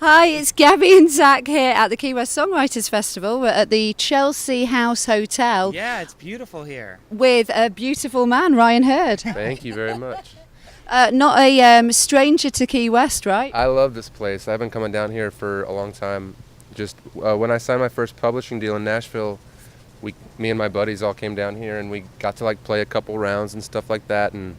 Hi, it's Gabby and Zac here at the Key West Songwriters Festival. We're at the Chelsea House Hotel. Yeah, it's beautiful here. With a beautiful man, Ryan Hurd. Thank you very much. Not a stranger to Key West, right? I love this place. I've been coming down here for a long time. Just when I signed my first publishing deal in Nashville, me and my buddies all came down here and we got to play a couple rounds and stuff like that, and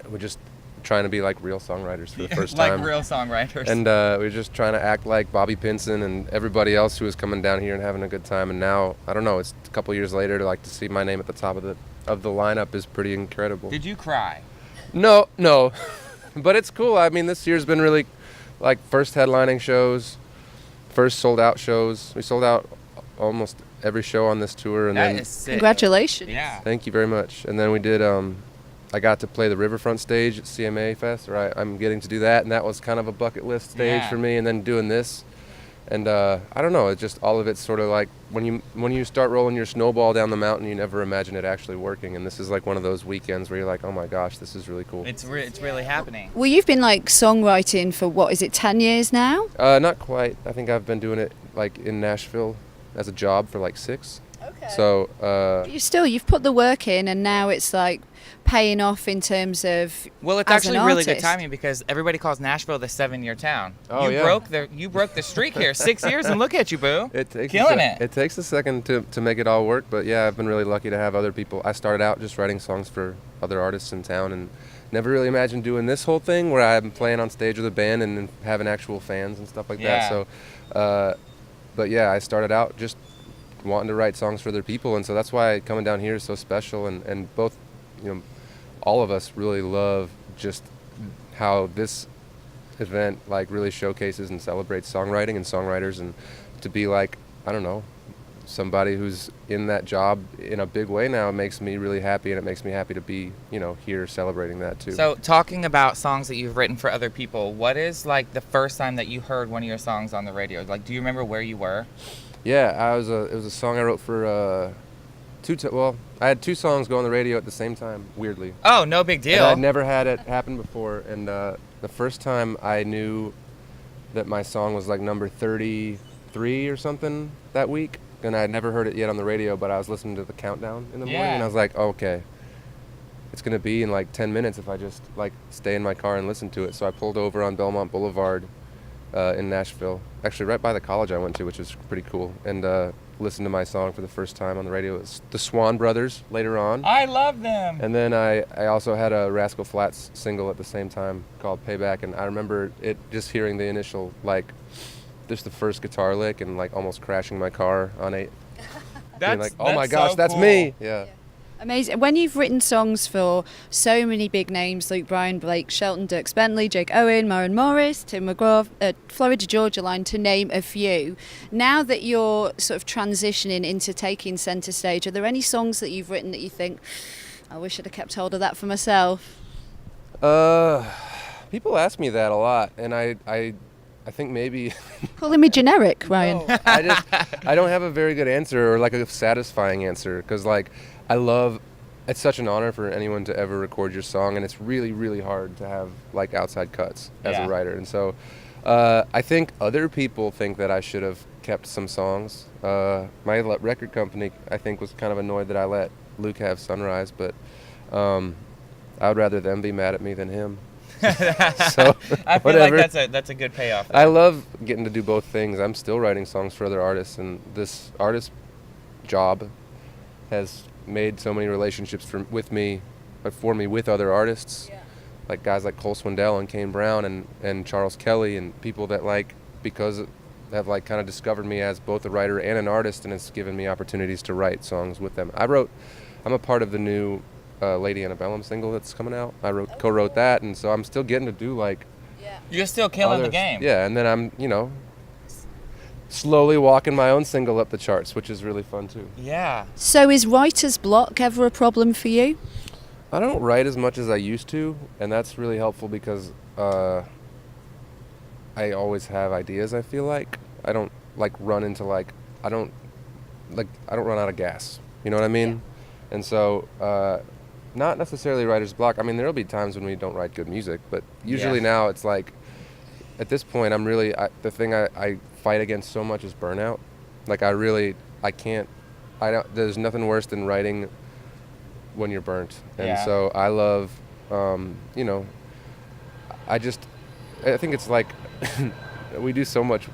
we're just trying to be like real songwriters for the first time. Like real songwriters. And we were just trying to act like Bobby Pinson and everybody else who was coming down here and having a good time. And now, I don't know, it's a couple years later to see my name at the top of the lineup is pretty incredible. Did you cry? No, but it's cool. I mean, this year's been really first headlining shows, first sold out shows. We sold out almost every show on this tour, and That is sick. Congratulations. Yeah. Thank you very much. And then we did. I got to play the Riverfront stage at CMA Fest. I'm getting to do that, and that was kind of a bucket list stage for me. And then doing this, and I don't know. It's just all of it's sort of like when you start rolling your snowball down the mountain, you never imagine it actually working. And this is like one of those weekends where you're like, oh my gosh, this is really cool. It's really happening. Well, you've been songwriting for what is it, 10 years now? Not quite. I think I've been doing it in Nashville as a job for 6. Okay. So You've put the work in, and now it's paying off in terms of. Well, it's as an actually really good artist. timing because everybody calls Nashville the 7-year town. Oh, you yeah. broke the streak here. 6 years, and look at you, boo. Killing it. It takes a second to make it all work, but yeah, I've been really lucky to have other people. I started out just writing songs for other artists in town, and never really imagined doing this whole thing where I'm playing on stage with a band and having actual fans and stuff like that. So, but yeah, I started out just wanting to write songs for other people, and so that's why coming down here is so special. And both, all of us really love just how this event really showcases and celebrates songwriting and songwriters, and to be I don't know, somebody who's in that job in a big way now, it makes me really happy, and it makes me happy to be here celebrating that too. So talking about songs that you've written for other people, what is the first time that you heard one of your songs on the radio? Do you remember where you were? Yeah, it was a song I wrote for I had 2 songs go on the radio at the same time, weirdly. Oh, no big deal. And I'd never had it happen before, and the first time I knew that my song was number 33 or something that week, and I had never heard it yet on the radio, but I was listening to the countdown in the morning, and I was like, oh, okay, it's going to be in 10 minutes if I just stay in my car and listen to it. So I pulled over on Belmont Boulevard in Nashville, actually right by the college I went to, which was pretty cool, and listened to my song for the first time on the radio. It was the Swan Brothers later on. I love them. And then I also had a Rascal Flatts single at the same time called Payback, and I remember it just hearing the initial, just the first guitar lick and almost crashing my car on 8. That's oh my gosh, so that's cool. me. Yeah. Amazing. When you've written songs for so many big names, Luke Bryan, Blake Shelton, Dierks Bentley, Jake Owen, Maren Morris, Tim McGraw, Florida Georgia Line, to name a few, now that you're sort of transitioning into taking centre stage, are there any songs that you've written that you think, I wish I'd have kept hold of that for myself? People ask me that a lot, and I think maybe Calling me generic, Ryan. No, I don't have a very good answer or a satisfying answer, because it's such an honor for anyone to ever record your song, and it's really, really hard to have outside cuts as a writer. And so I think other people think that I should have kept some songs. My record company, I think, was kind of annoyed that I let Luke have Sunrise, but I would rather them be mad at me than him. So I feel whatever. That's a good payoff. I love getting to do both things. I'm still writing songs for other artists, and this artist job has made so many relationships for me with other artists, guys like Cole Swindell and Kane Brown and Charles Kelly, and people that because have kind of discovered me as both a writer and an artist, and it's given me opportunities to write songs with them. I'm a part of the new Lady Antebellum single that's coming out. I co-wrote that, and so I'm still getting to do You're still killing the game. Yeah, and then I'm slowly walking my own single up the charts, which is really fun too. Yeah. So is writer's block ever a problem for you? I don't write as much as I used to, and that's really helpful because I always have ideas. I feel like I don't run into I don't run out of gas. You know what I mean? Yeah. And so not necessarily writer's block. I mean, there'll be times when we don't write good music, but usually now it's at this point, I'm really, the thing I fight against so much is burnout. Like I can't, there's nothing worse than writing when you're burnt. And Yeah. so I love, you know, I think it's like, we do so much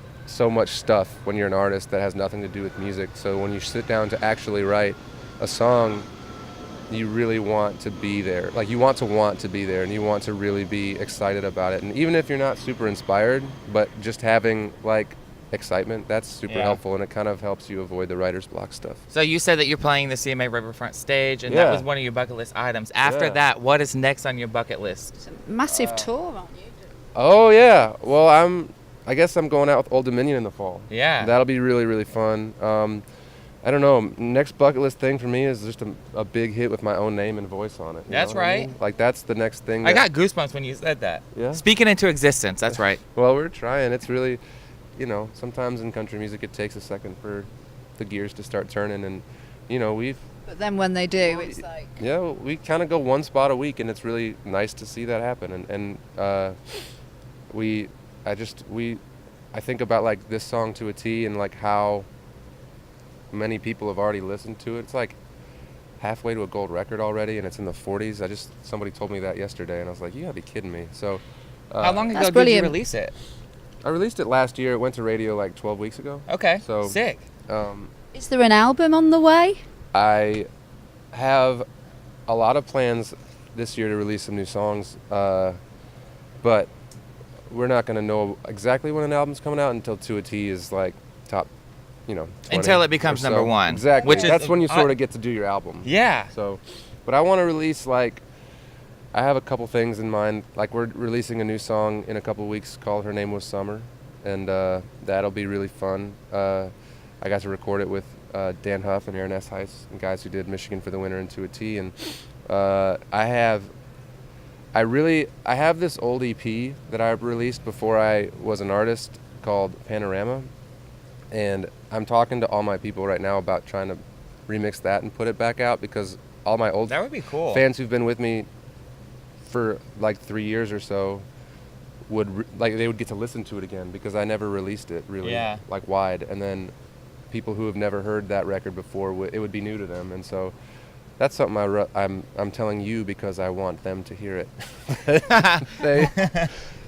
stuff when you're an artist that has nothing to do with music. So when you sit down to actually write a song, you really want to be there. Like you want to be there, and you want to really be excited about it. And even if you're not super inspired, but just having like excitement, that's super helpful, and it kind of helps you avoid the writer's block stuff. So you said that you're playing the CMA Riverfront stage, and that was one of your bucket list items. After that, what is next on your bucket list? It's a massive tour, aren't you? Oh yeah. Well, I guess I'm going out with Old Dominion in the fall. Yeah. That'll be really, really fun. I don't know. Next bucket list thing for me is just a big hit with my own name and voice on it. That's right. I mean? Like that's the next thing. I got goosebumps when you said that. Yeah. Speaking into existence. That's right. Well, we're trying. It's really, you know, sometimes in country music it takes a second for the gears to start turning, and you know But then when they do, it's like... Yeah, we kind of go one spot a week, and it's really nice to see that happen. And I think about like this song to a T, and like how many people have already listened to it. It's like halfway to a gold record already, and it's in the 40s. Somebody told me that yesterday, and I was like, you gotta be kidding me. So How long ago That's did brilliant. you release it? I released it last year. It went to radio like 12 weeks ago. Okay. So Sick. Is there an album on the way? I have a lot of plans this year to release some new songs, but we're not going to know exactly when an album's coming out until To a T is like top, 20 Until it becomes or so. number one. Exactly. Which is- That's when you sort of get to do your album. Yeah. So, but I want to release I have a couple things in mind. Like we're releasing a new song in a couple weeks called Her Name Was Summer, and that'll be really fun. I got to record it with Dan Huff and Aaron S. Heiss, and guys who did Michigan for the Winter and To a T. And I have this old EP that I released before I was an artist called Panorama, and I'm talking to all my people right now about trying to remix that and put it back out, because all my old That would be cool. fans who've been with me for like 3 years or so they would get to listen to it again, because I never released it really like wide, and then people who have never heard that record before, it would be new to them. And so that's something I'm telling you because I want them to hear it.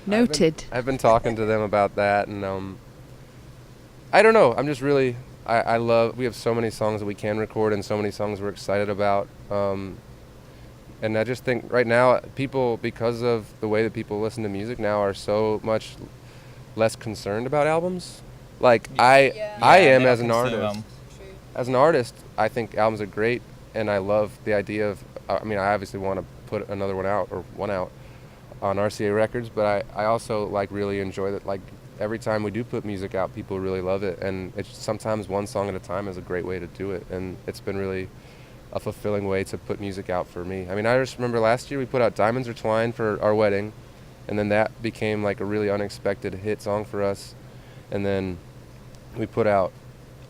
Noted. I've been talking to them about that, and I don't know. I'm just really we have so many songs that we can record, and so many songs we're excited about. And I just think right now people, because of the way that people listen to music now, are so much less concerned about albums. Like I am as an artist. As an artist, I think albums are great, and I love the idea of. I obviously want to put another one out on RCA Records, but I also really enjoy that. Like every time we do put music out, people really love it, and it's sometimes one song at a time is a great way to do it, and it's been really a fulfilling way to put music out for me. I just remember last year we put out Diamonds Are Twined for our wedding, and then that became like a really unexpected hit song for us, and then we put out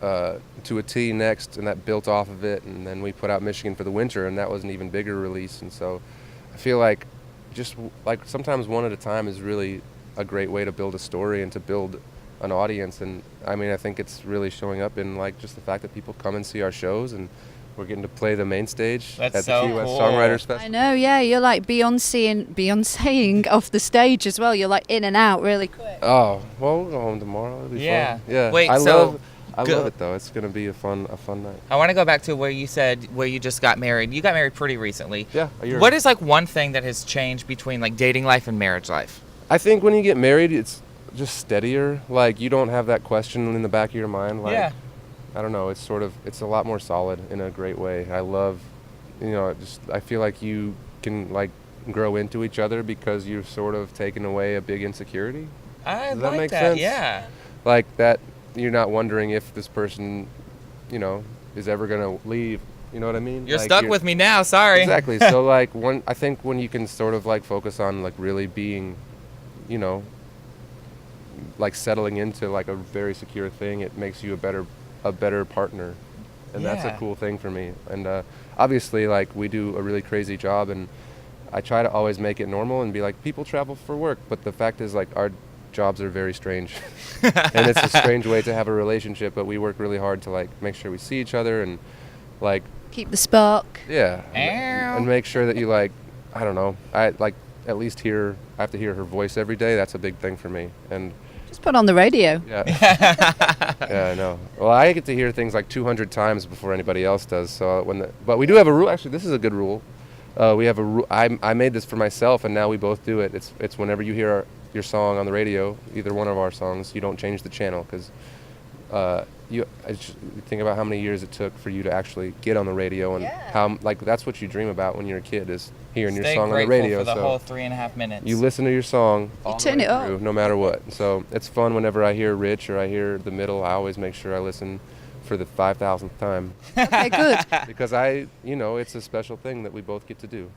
To a T next, and that built off of it, and then we put out Michigan for the Winter, and that was an even bigger release. And so I feel like just like sometimes one at a time is really a great way to build a story and to build an audience. And I think it's really showing up in like just the fact that people come and see our shows, and we're getting to play the main stage at the Key West Songwriters Festival. I know, yeah. You're like Beyonceing off the stage as well. You're like in and out really quick. Oh, well, we'll go home tomorrow. It'll be fun. Yeah. Wait, I so love it though. It's gonna be a fun night. I want to go back to where you said where you just got married. You got married pretty recently. Yeah, a year What ago. is like one thing that has changed between like dating life and marriage life? I think when you get married, it's just steadier. Like you don't have that question in the back of your mind. Like, Yeah. I don't know. It's a lot more solid in a great way. I love, I feel like you can like grow into each other because you've sort of taken away a big insecurity. I Does that like make that. sense? Yeah. Like that, you're not wondering if this person, is ever gonna leave. You know what I mean? You're Like, stuck with me now. Sorry. Exactly. So like I think when you can sort of like focus on like really being, like settling into like a very secure thing, it makes you a better partner, and that's a Yeah. cool thing for me. And obviously like we do a really crazy job, and I try to always make it normal and be like, people travel for work, but the fact is like jobs are very strange. And it's a strange way to have a relationship, but we work really hard to like make sure we see each other and like Keep the spark. yeah, and make sure that you like, I don't know, I like at least I have to hear her voice every day. That's a big thing for me. And Just put on the radio. yeah, yeah, I know. Well, I get to hear things like 200 times before anybody else does. So but we do have a rule. Actually, this is a good rule. We have a rule. I made this for myself, and now we both do it. It's whenever you hear your song on the radio, either one of our songs, you don't change the channel because you think about how many years it took for you to actually get on the radio, and how like that's what you dream about when you're a kid is hearing your song on the radio. For the so whole 3.5 minutes. you listen to your song all turn the it way up. through, no matter what. So it's fun whenever I hear Rich or I hear the middle. I always make sure I listen for the 5,000th time Okay, good. because it's a special thing that we both get to do.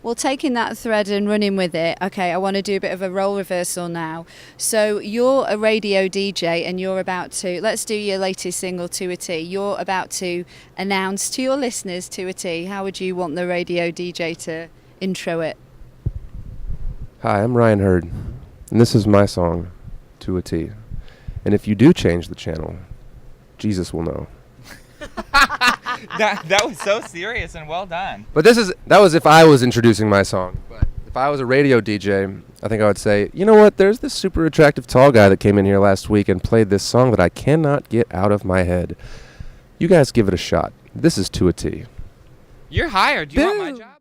Well, taking that thread and running with it, okay, I want to do a bit of a role reversal now. So you're a radio DJ and you're about to, let's do your latest single, To a T. You're about to announce to your listeners To a T. How would you want the radio DJ to intro it? Hi, I'm Ryan Hurd, and this is my song, To a T. And if you do change the channel, Jesus will know. That was so serious and well done. But that was if I was introducing my song. But if I was a radio DJ, I think I would say, you know what, there's this super attractive tall guy that came in here last week and played this song that I cannot get out of my head. You guys give it a shot. This is To a T. You're hired. You want my job.